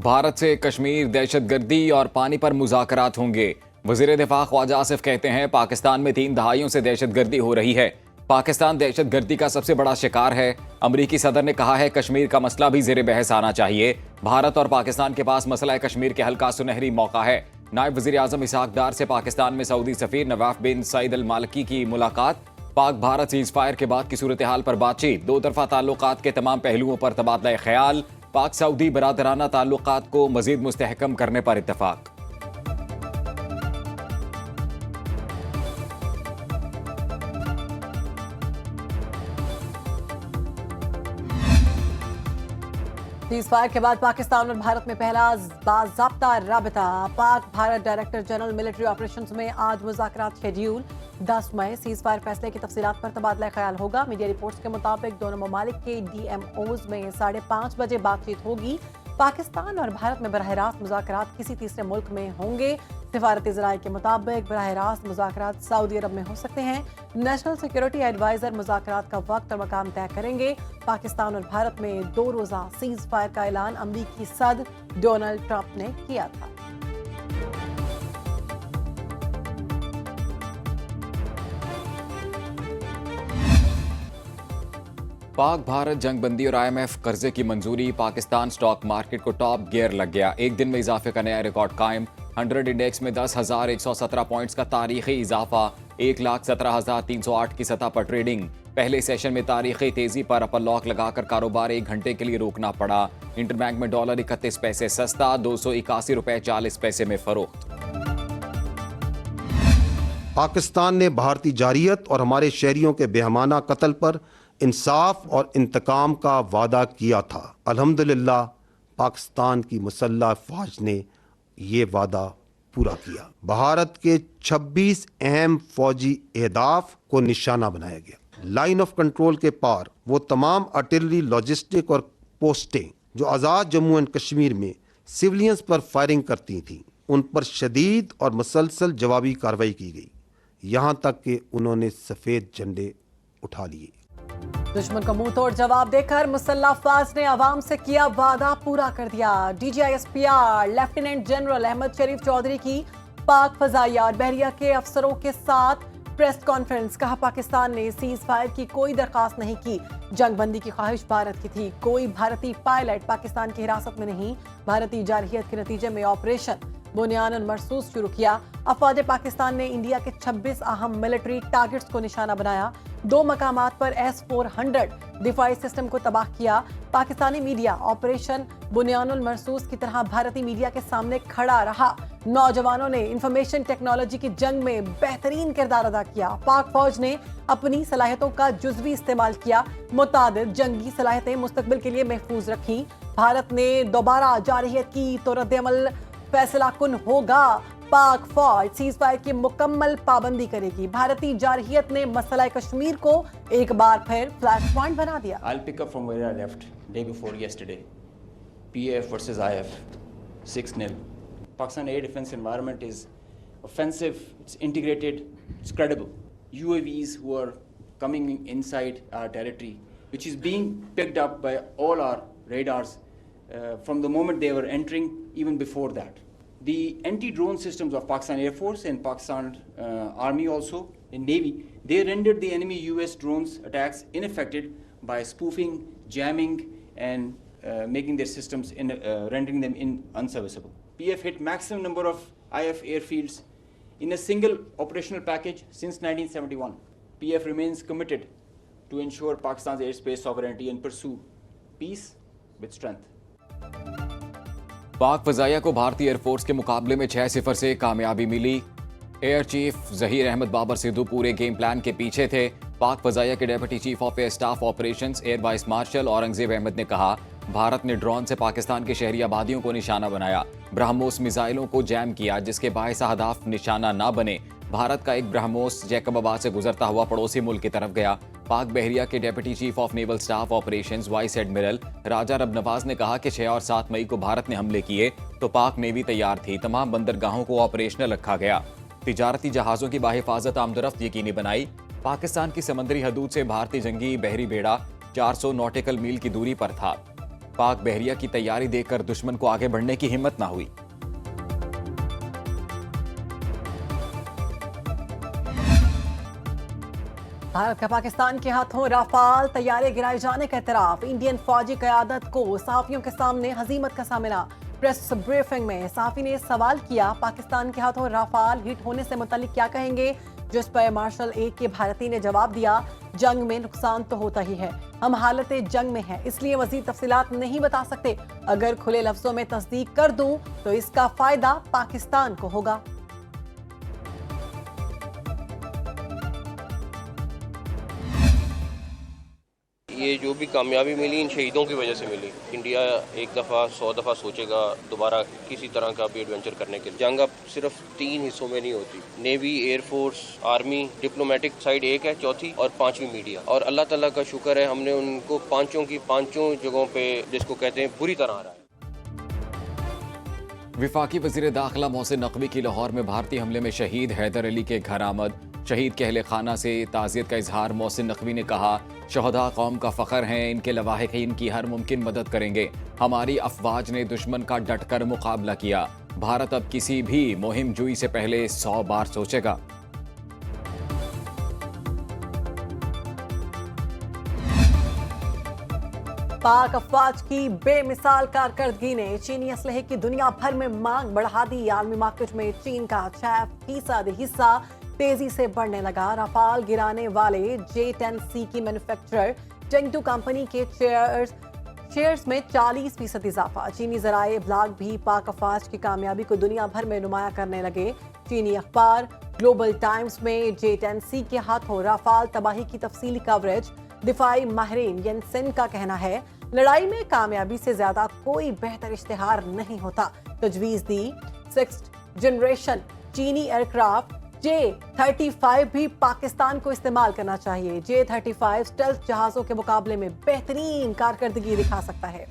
भारत से कश्मीर, दहशतगर्दी और पानी पर मुज़ाकरात होंगे। वज़ीर दिफ़ा ख्वाजा आसिफ कहते हैं, पाकिस्तान में 3 दहाइयों से दहशतगर्दी हो रही है। पाकिस्तान दहशतगर्दी का सबसे बड़ा शिकार है। अमरीकी सदर ने कहा है, कश्मीर का मसला भी ज़ेर बहस आना चाहिए। भारत और पाकिस्तान के पास मसला कश्मीर के हल का सुनहरी मौका है। नायब वज़ीर आज़म इसहाक डार से पाकिस्तान में सऊदी सफ़ीर नवाफ बिन सईद अल मालिकी की मुलाकात। पाक भारत सीज़ फायर के बाद की सूरत हाल पर बातचीत। दो तरफा ताल्लुकात के तमाम पहलुओं पर तबादला ख्याल। पाक सऊदी बरादराना ताल्लुकात को मज़ीद मुस्तहकम करने पर इत्तफाक। सीज़फायर के बाद पाकिस्तान और भारत में पहला बाज़ाब्ता राबता। Pak Bharat director general military operations में आज मुज़ाकरात शेड्यूल। 10 मई सीज़फायर फैसले की तफसीलात पर तबादला ख्याल होगा। मीडिया रिपोर्ट्स के मुताबिक दोनों ममालिक के DMOs में 5:30 बजे बातचीत होगी। पाकिस्तान और भारत में बरह रास्त मुज़ाकरात किसी तीसरे मुल्क में होंगे। सिफारती ज़राए के मुताबिक बरह रास्त मुज़ाकरात सऊदी अरब में हो सकते हैं। नेशनल सिक्योरिटी एडवाइज़र मुज़ाकरात का वक्त और मकाम तय करेंगे। पाकिस्तान और भारत में 2 रोज़ा सीज़ फायर का ऐलान अमरीकी सदर डोनाल्ड ट्रंप ने किया था। पाक भारत जंगबंदी और IMF कर्जे की मंजूरी। पाकिस्तान स्टॉक मार्केट को टॉप गियर लग गया। एक दिन में इजाफे का नया रिकॉर्ड कायम। 100 इंडेक्स में 10,117 पॉइंट्स का तारीखी इजाफा। 1,17,308 की सतह पर ट्रेडिंग। पहले सेशन में तारीखी तेजी पर अपर लॉक लगाकर कारोबार 1 घंटे के लिए रोकना पड़ा। इंटरबैंक में डॉलर 31 पैसे सस्ता, 281 रुपए 40 पैसे में फरोख्त। पाकिस्तान ने भारतीय जारियत और हमारे शहरियों के बेहमाना कत्ल पर इंसाफ और इंतकाम का वादा किया था। अल्हम्दुलिल्लाह पाकिस्तान की मुसल्लह अफवाज ने ये वादा पूरा किया। भारत के 26 अहम फौजी अहदाफ को निशाना बनाया गया। लाइन ऑफ कंट्रोल के पार वो तमाम आर्टिलरी, लॉजिस्टिक और पोस्टें जो आज़ाद जम्मू एंड कश्मीर में सिविलियंस पर फायरिंग करती थीं, उन पर शदीद और मुसलसल जवाबी कार्रवाई की गई, यहाँ तक कि उन्होंने सफ़ेद झंडे उठा लिए। दुश्मन को मुंह तोड़ जवाब देकर मुसल्लह अफवाज ने अवाम से किया वादा पूरा कर दिया। DGISPR लेफ्टिनेंट जनरल अहमद शरीफ चौधरी की पाक फजाइया और बहरिया के अफसरों के साथ प्रेस कॉन्फ्रेंस। कहा, पाकिस्तान ने सीज फायर की कोई दरखास्त नहीं की। जंगबंदी की ख्वाहिश भारत की थी। कोई भारतीय पायलट पाकिस्तान की हिरासत में नहीं। भारतीय जारहियत के नतीजे में ऑपरेशन बुनियान मरसूस शुरू किया। अफवाज पाकिस्तान ने इंडिया के 26 अहम मिलिट्री टारगेट्स को निशाना बनाया। 2 मकामात पर S-400 दिफाई सिस्टम को तबाह किया। पाकिस्तानी मीडिया ऑपरेशन बुनियानुल मरसूस की तरह भारतीय मीडिया के सामने खड़ा रहा। नौजवानों ने इंफॉर्मेशन टेक्नोलॉजी की जंग में बेहतरीन किरदार अदा किया। पाक फौज ने अपनी सलाहियतों का जुज़वी इस्तेमाल किया। मुतादिद जंगी सलाहियतें मुस्तकबिल के लिए महफूज रखी। भारत ने दोबारा जारहियत की तो रद्द-ए-अमल फैसला कुन होगा। पाक फौज सीज फायर की मुकम्मल पाबंदी करेगी। भारतीय जारहियत ने मसला कश्मीर को एक बार फिर फ्लैश पॉइंट बना दिया। I'll pick up from where I left day before yesterday. PAF versus IF 6-0. Pakistan air defense environment is offensive, it's integrated, it's credible. UAVs who are coming inside our territory, which is being picked up by all our radars from the moment they were entering, even before that. The anti-drone systems of Pakistan Air Force and Pakistan Army also, and Navy, they rendered the enemy US drones attacks ineffective by spoofing, jamming, and making their systems, rendering them unserviceable. PF hit maximum number of IF airfields in a single operational package since 1971. PF remains committed to ensure Pakistan's airspace sovereignty and pursue peace with strength. पाक फजाइया को भारतीय air force के मुकाबले में 6-0 से कामयाबी मिली। Air chief Zaheer Ahmed Babar Sidhu पूरे गेम प्लान के पीछे थे। पाक फजाइया के deputy chief of air staff operations air vice marshal Aurangzeb Ahmed ने कहा, भारत ने ड्रोन से पाकिस्तान के शहरी आबादियों को निशाना बनाया। ब्रह्मोस मिसाइलों को जैम किया, जिसके बायस अहदाफ निशाना ना बने। भारत का एक ब्रह्मोस जैकबाबाद से गुजरता हुआ पड़ोसी मुल्क की तरफ गया। पाक बहरिया के deputy chief of naval staff operations vice admiral Raja Rab Nawaz ने कहा कि 6 और 7 मई को भारत ने हमले किए तो पाक नेवी तैयार थी। तमाम बंदरगाहों को ऑपरेशनल रखा गया। तिजारती जहाज़ों की बाहिफाजत आमदरफ्त यकीनी बनाई। पाकिस्तान की समंदरी हदूद से भारतीय जंगी बहरी बेड़ा 400 नॉटिकल मील की दूरी पर था। पाक बहरिया की तैयारी देखकर दुश्मन को आगे बढ़ने की हिम्मत ना हुई। भारत का पाकिस्तान के हाथों राफाल तैयारे गिराए जाने का एतराफ। इंडियन फौजी क़यादत को सहाफियों के सामने हजीमत का सामना। प्रेस ब्रीफिंग में सहाफी ने सवाल किया, पाकिस्तान के हाथों राफाल हिट होने से मुतालिक क्या कहेंगे, जिस पर मार्शल एक के भारती ने जवाब दिया, जंग में नुकसान तो होता ही है, हम हालत जंग में हैं, इसलिए मजीद तफसीलात नहीं बता सकते। अगर खुले लफ्जों में तस्दीक कर दूं तो इसका फायदा पाकिस्तान को होगा। ये जो भी कामयाबी मिली इन शहीदों की वजह से मिली। इंडिया एक दफ़ा 100 दफ़ा सोचेगा दोबारा किसी तरह का भी एडवेंचर करने के लिए। जंग अब सिर्फ 3 हिस्सों में नहीं होती, navy, air force, army, diplomatic side एक है, चौथी और 5वीं मीडिया। और अल्लाह ताला का शुक्र है हमने उनको पांचों की पांचों जगहों पे, जिसको कहते हैं, बुरी तरह हराया। विफाकी वजीर दाखिला मोहसिन नकवी की लाहौर में भारतीय हमले में शहीद हैदर अली के घर आमद। शहीद के अहले खाना से ताज़ियत का इजहार। मोहसिन नकवी ने कहा, शहदा कौम का फ़ख्र हैं, इनके लवाहिकीन की हर मुमकिन मदद करेंगे। हमारी अफवाज ने दुश्मन का डटकर मुकाबला किया। भारत अब किसी भी मुहिम जुई से पहले 100 बार सोचेगा। पाक अफवाज की बेमिसाल कारकर्दगी ने चीनी असलहे की दुनिया भर में मांग बढ़ा दी। आलमी मार्केट में चीन का 6% हिस्सा तेजी से बढ़ने लगा। राफाल गिराने वाले J-10C की मैन्युफैक्चरर चेंगटू कंपनी के शेयर्स में 40% इजाफा। चीनी जराए ब्लॉग भी पाक अफवाज की कामयाबी को दुनिया भर में नुमाया करने लगे। चीनी अखबार ग्लोबल टाइम्स में J-10C के हाथों राफाल तबाही की तफसीली कवरेज। दिफाई माहिरीन येनसेन का कहना है, लड़ाई में कामयाबी से ज्यादा कोई बेहतर इश्तिहार नहीं होता। तजवीज दी 6th जनरेशन चीनी एयरक्राफ्ट J-35 भी पाकिस्तान को इस्तेमाल करना चाहिए। J-35 स्टेल्थ जहाजों के मुकाबले में बेहतरीन कारकर्दगी दिखा सकता है।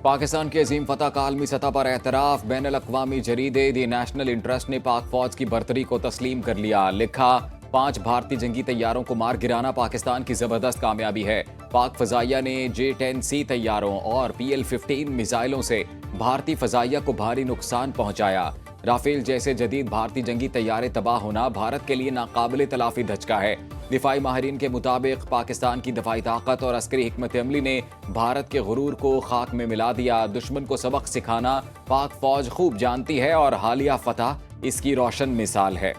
पाकिस्तान की अजीम फतह का आलमी सतह पर एतराफ। बैनुल-अक़वामी जरीदे दी नेशनल इंटरेस्ट ने पाक फौज की बर्तरी को तस्लीम कर लिया। लिखा, 5 भारतीय जंगी तैयारों को मार गिराना पाकिस्तान की जबरदस्त कामयाबी है। पाक फजाइया ने J-10C तैयारों और PL-15 मिसाइलों से भारतीय फजाइया को भारी नुकसान पहुंचाया। राफेल जैसे जदीद भारतीय जंगी तैयारे तबाह होना भारत के लिए नाकाबिले तलाफी धचका है। दिफाई माहिरीन के मुताबिक पाकिस्तान की दफाई ताकत और अस्करी हिकमत अमली ने भारत के गुरूर को खाक में मिला दिया। दुश्मन को सबक सिखाना पाक फौज खूब जानती है और हालिया फतह इसकी रोशन मिसाल है।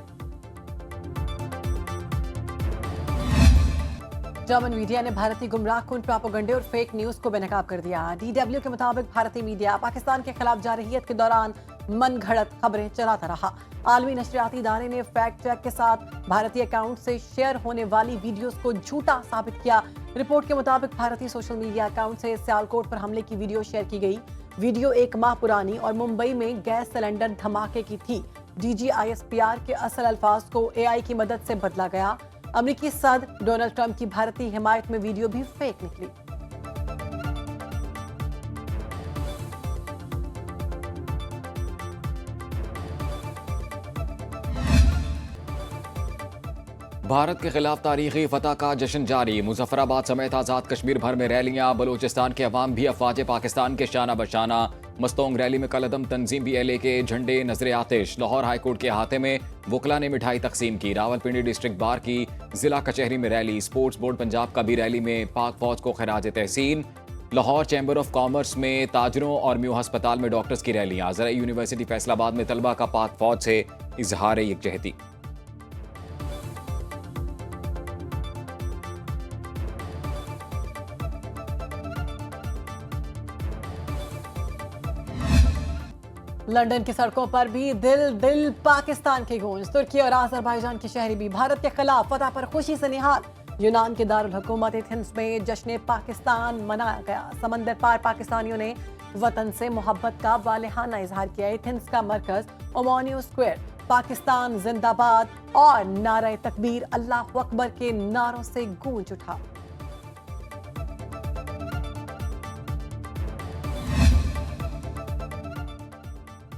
जर्मन मीडिया ने भारतीय गुमराहकुन प्रोपेगेंडे और फेक न्यूज को बेनकाब कर दिया। DW के मुताबिक भारतीय मीडिया पाकिस्तान के खिलाफ जारहियत के दौरान मन घड़त खबरें चलाता रहा। आलमी नशरियाती इदारे ने फैक्ट चेक के साथ भारतीय अकाउंट से शेयर होने वाली वीडियोस को झूठा साबित किया। रिपोर्ट के मुताबिक भारतीय सोशल मीडिया अकाउंट से सियालकोट पर हमले की वीडियो शेयर की गई। वीडियो 1 माह पुरानी और मुंबई में गैस सिलेंडर धमाके की थी। DGISPR के असल अल्फाज को AI की मदद से बदला गया। अमेरिकी सदर डोनाल्ड ट्रंप की भारतीय हिमायत में वीडियो भी फेक निकली। भारत के खिलाफ तारीखी फतह का जश्न जारी। मुजफ्फराबाद समेत आज़ाद कश्मीर भर में रैलियां। बलूचिस्तान के अवाम भी अफवाज पाकिस्तान के शाना बशाना। मस्तोंग रैली में कलअदम तंजीम BLA के झंडे नजर आतिश। लाहौर हाईकोर्ट के अहाते में वकला ने मिठाई तकसीम की। रावलपिंडी डिस्ट्रिक्ट बार की जिला कचहरी में रैली। स्पोर्ट्स बोर्ड पंजाब का भी रैली में पाक फौज को खिराज तहसीन। लाहौर चैम्बर ऑफ कॉमर्स में ताजरों और म्यू अस्पताल में डॉक्टर्स की रैलियां। ज़राई यूनिवर्सिटी फैसलाबाद में तलबा का पाक फौज से इजहार यकजहती। लंदन की सड़कों पर भी दिल दिल पाकिस्तान की गूंज। तुर्की और अजरबैजान के शहरी भी भारत के खिलाफ फतह पर खुशी से निहाल। यूनान के दारुल हुकूमत एथेंस में जश्न पाकिस्तान मनाया गया। समंदर पार पाकिस्तानियों ने वतन से मोहब्बत का वालिहाना इजहार किया। एथेंस का मरकज ओमानियो स्क्वायर पाकिस्तान जिंदाबाद और नारे तकबीर अल्लाह अकबर के नारों से गूंज उठा।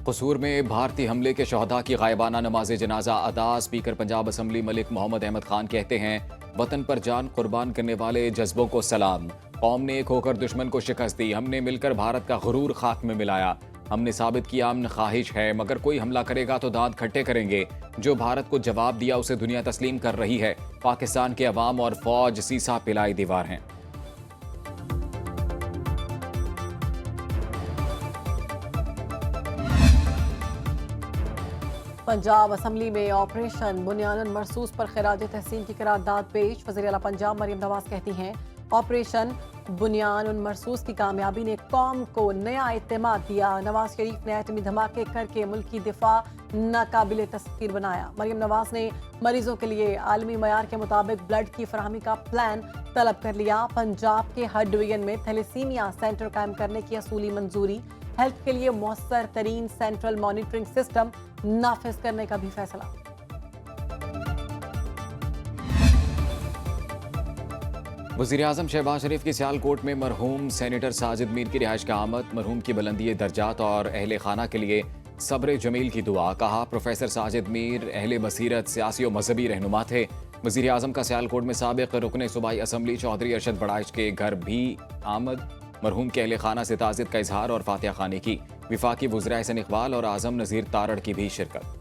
कसूर में भारतीय हमले के शहदा की गायबाना नमाज जनाजा अदा। स्पीकर पंजाब असम्बली मलिक मोहम्मद अहमद खान कहते हैं, वतन पर जान कुर्बान करने वाले जज्बों को सलाम। कौम ने एक होकर दुश्मन को शिकस्त दी। हमने मिलकर भारत का गुरूर खाक में मिलाया। हमने साबित किया अमन ख्वाहिश है, मगर कोई हमला करेगा तो दांत खट्टे करेंगे। जो भारत को जवाब दिया उसे दुनिया तस्लीम कर रही है। पाकिस्तान के अवाम और फौज सीसा पिलाई दीवार हैं। पंजाब असम्बली में ऑपरेशन बुनियान मरसूस पर खिराज तहसीन की करारदाद पेश। वज़ीर आला पंजाब मरियम नवाज कहती हैं, ऑपरेशन बुनियान मरसूस की कामयाबी ने कौम को नया इत्तेमाद दिया। नवाज शरीफ ने एटमी धमाके करके मुल्की दिफा नाकाबिले तस्खीर बनाया। मरियम नवाज ने मरीजों के लिए आलमी मयार के मुताबिक ब्लड की फराहमी का प्लान तलब कर लिया। पंजाब के हर डिवीजन में थैलेसीमिया सेंटर कायम करने की असूली मंजूरी। हेल्थ के लिए मौसर तरीन सेंट्रल मॉनिटरिंग सिस्टम नाफिज करने का भी फैसला। वज़ीर-ए-आज़म शहबाज शरीफ की सियालकोट में मरहूम सेनेटर साजिद मीर की रिहाइश का आमद। मरहूम की बुलंदी दर्जात और अहले खाना के लिए सब्र जमील की दुआ। कहा, प्रोफेसर साजिद मीर अहले बसीरत, सियासी और मजहबी रहनुमा थे। वज़ीर-ए-आज़म का सियालकोट में साबिक़ रुकन सूबाई असम्बली चौधरी अरशद बड़ाइच के घर भी आमद। मरहूम के अहले खाना से ताज़ियत का इजहार और फातिहा खानी की। विफाकी वज़ीर एहसन इकबाल और आज़म नज़ीर तारड़ की भी शिरकत।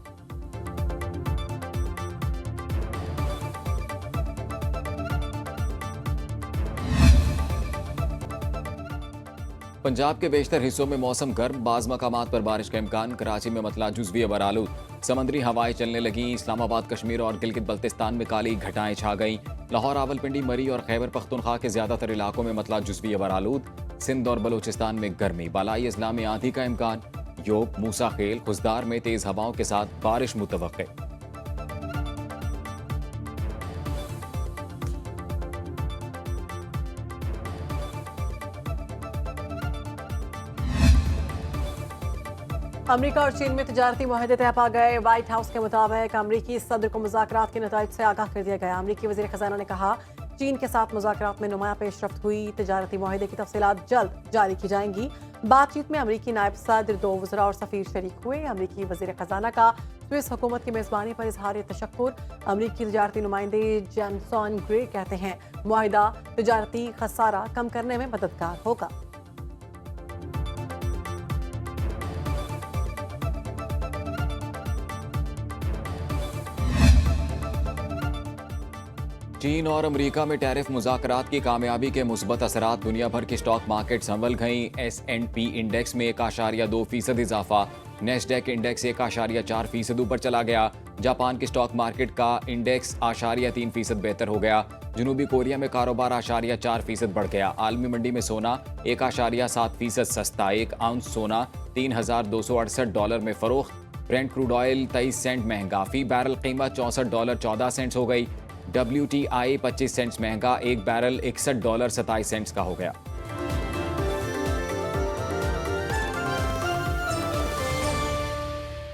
पंजाब के बेशतर हिस्सों में मौसम गर्म, बाज़ मकामात पर बारिश का इम्कान। कराची में मतला जुज़वी बरालूद, समंदरी हवाएं चलने लगी। इस्लामाबाद, कश्मीर और गिलगित बल्तिस्तान में काली घटाएं छा गईं। लाहौर, रावलपिंडी, मरी और खैबर पख्तूनख्वा के ज्यादातर इलाकों में मतला जुज़वी बरालूद। सिंध और बलूचिस्तान में गर्मी, बालाई अजला में आंधी का इम्कान। योब, मूसा खेल, खुजदार में तेज हवाओं के साथ बारिश मुतवक्के। अमेरिका और चीन में तजारती मुआहदे तय पा गए। व्हाइट हाउस के मुताबिक अमेरिकी सदर को मुज़ाकरात के नताइज से आगाह कर दिया गया। अमेरिकी वज़ीर ख़ज़ाना ने कहा, चीन के साथ मुज़ाकरात में नुमाया पेशरफ्त हुई। तजारती मुआहदे की तफसीलात जल्द जारी की जाएंगी। बातचीत में अमेरिकी नायब सदर, 2 वज़रा और सफ़ीर शरीक हुए। अमेरिकी वज़ीर ख़ज़ाना का स्विस हुकूमत की मेज़बानी पर इजहार तशक्कुर। अमेरिकी तजारती नुमाइंदे जैनसन ग्रे कहते हैं, मुआहदा तजारती खसारा कम करने में मददगार होगा। चीन और अमेरिका में टैरिफ मुज़ाकरात की कामयाबी के मुस्बत असरात। दुनिया भर की स्टॉक मार्केट संभल गईं। S&P इंडेक्स में 1.2% इजाफा। नेस्डैक इंडेक्स 1.4% ऊपर चला गया। जापान की स्टॉक मार्केट का इंडेक्स 0.3% बेहतर हो गया। जनूबी कोरिया में कारोबार 0.4% बढ़ गया। आलमी मंडी में सोना 1.7% सस्ता। 1 आउंस सोना $3,268 में फरोख्त। ब्रेंट क्रूड ऑयल 23 सेंट महंगा। फी बैरल कीमत $64.14 हो गई। WTI 25 सेंट्स महंगा। 1 बैरल $61.27 का हो गया।